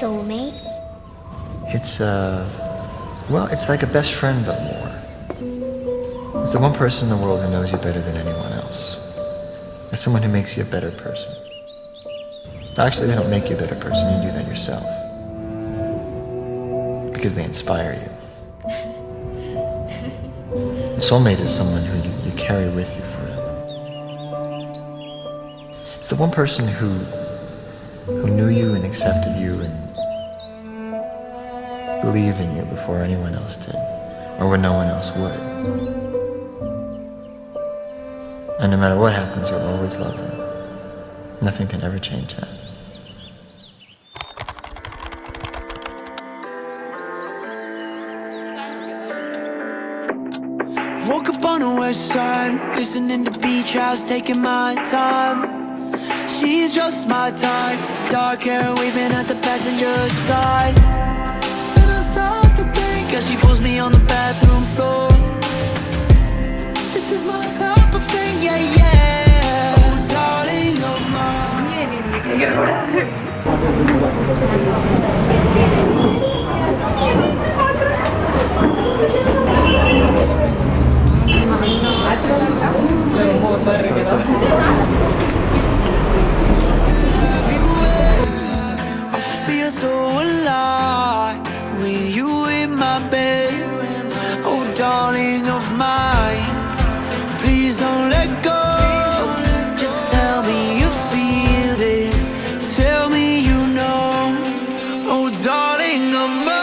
soulmate? It's well, it's like a best friend but more. It's the one person in the world who knows you better than anyone else. It's someone who makes you a better person. Actually, they don't make you a better person, you do that yourself. Because they inspire you. A soulmate is someone who you carry with you forever. It's the one person who knew you and accepted you and believed in you before anyone else did, or when no one else would. And no matter what happens, you'll always love them. Nothing can ever change that. Woke up on the west side, listening to beach house, taking my time. She's just my type, dark hair waving at the passenger side. Then I start to think as she pulls me on the bathroom floor. This is my type of thing, yeah, yeah. Oh, darling of mine. I feel so alive with you in my bed. Oh, darling of mine, please don't let go. Just tell me you feel this. Tell me you know. Oh, darling of mine.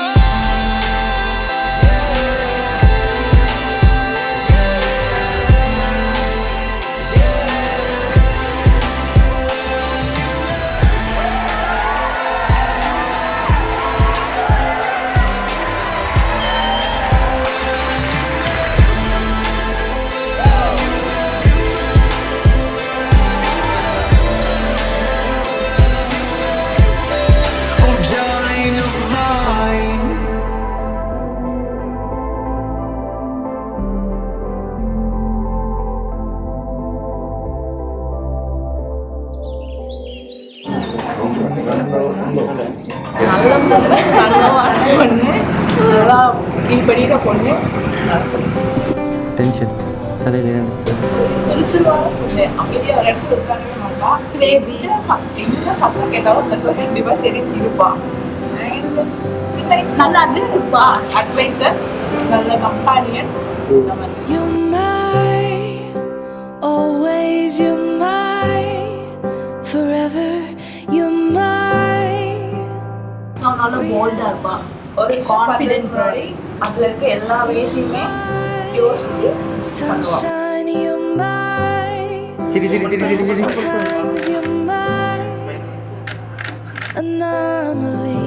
கீழ்படியிற பொண்ணு tension தலையில் துருத்துருவான பொண்ணு அமைதியாக ஒரு இடத்துல இருக்காங்க மாட்டா என்ன சத்தம் கேட்டாலும் தருவா கண்டிப்பாக சரி இருப்பா சின்ன வயசு நல்ல அட்வைஸ் இருப்பா அட்வைஸர் நல்ல companion You're mine, always you're mine, forever you're mine. நான் நல்ல போல்டா இருப்பா ஒரு கான்ஃபிடென்ட் மாதிரி அதுல இருக்க எல்லா விஷயமே யோசிச்சு Sunshine, you're mine. Times you're mine. Anomaly.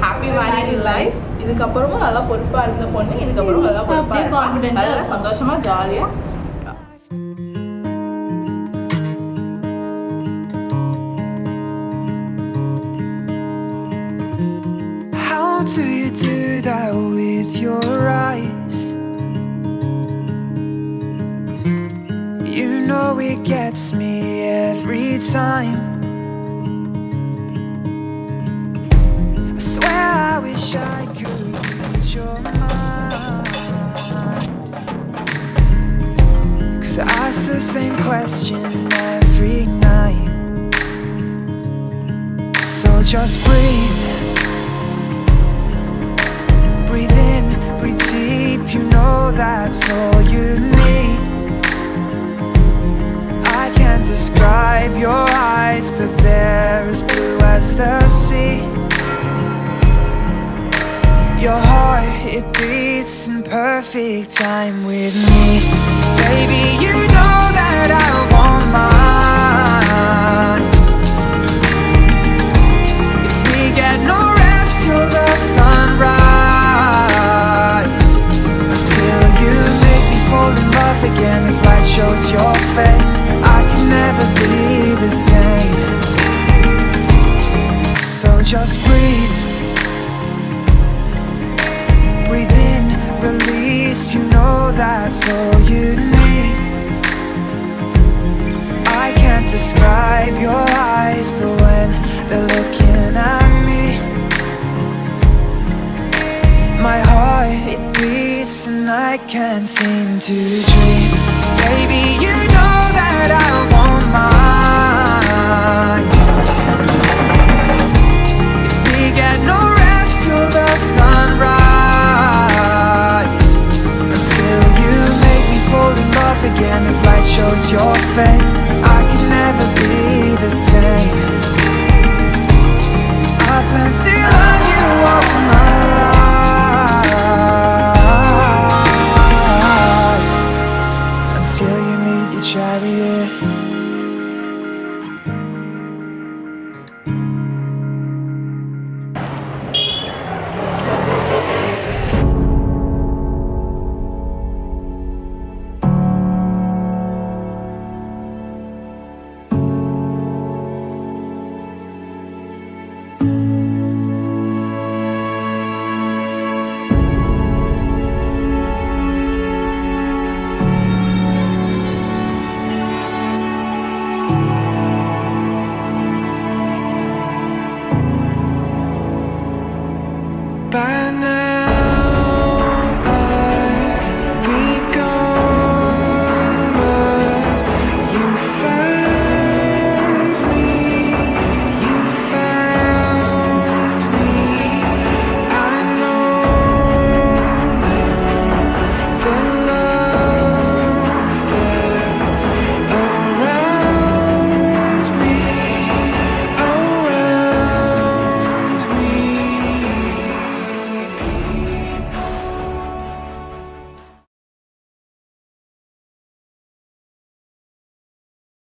Happy married life இதுக்கப்புறமும் நல்லா பொறுப்பா இருந்த பொண்ணு இதுக்கப்புறம் நல்லா பொறுப்பா கான்ஃபிடென்ட் நல்லா சந்தோஷமா ஜாலியா How do you do that with your eyes? You know it gets me every time. I swear I wish I could read your mind. 'Cause I ask the same question every night. So just breathe. Breathe in, breathe deep, you know that's all you need. I can't describe your eyes, but they're as blue as the sea. Your heart, it beats in perfect time with me. Baby, you know that I want mine. If we get no rest till the sunrise, until you make me fall in love again as light shows your face, I can never be the same. So just breathe. Breathe in, release, you know that's all you need. I can't describe your eyes, but when they're looking and I can't seem to dream. Baby, you know that I want mine. If we get no rest till the sunrise, until you make me fall in love again as light shows your face, I can never be the same. I plan to love you all my life, until you meet your chariot.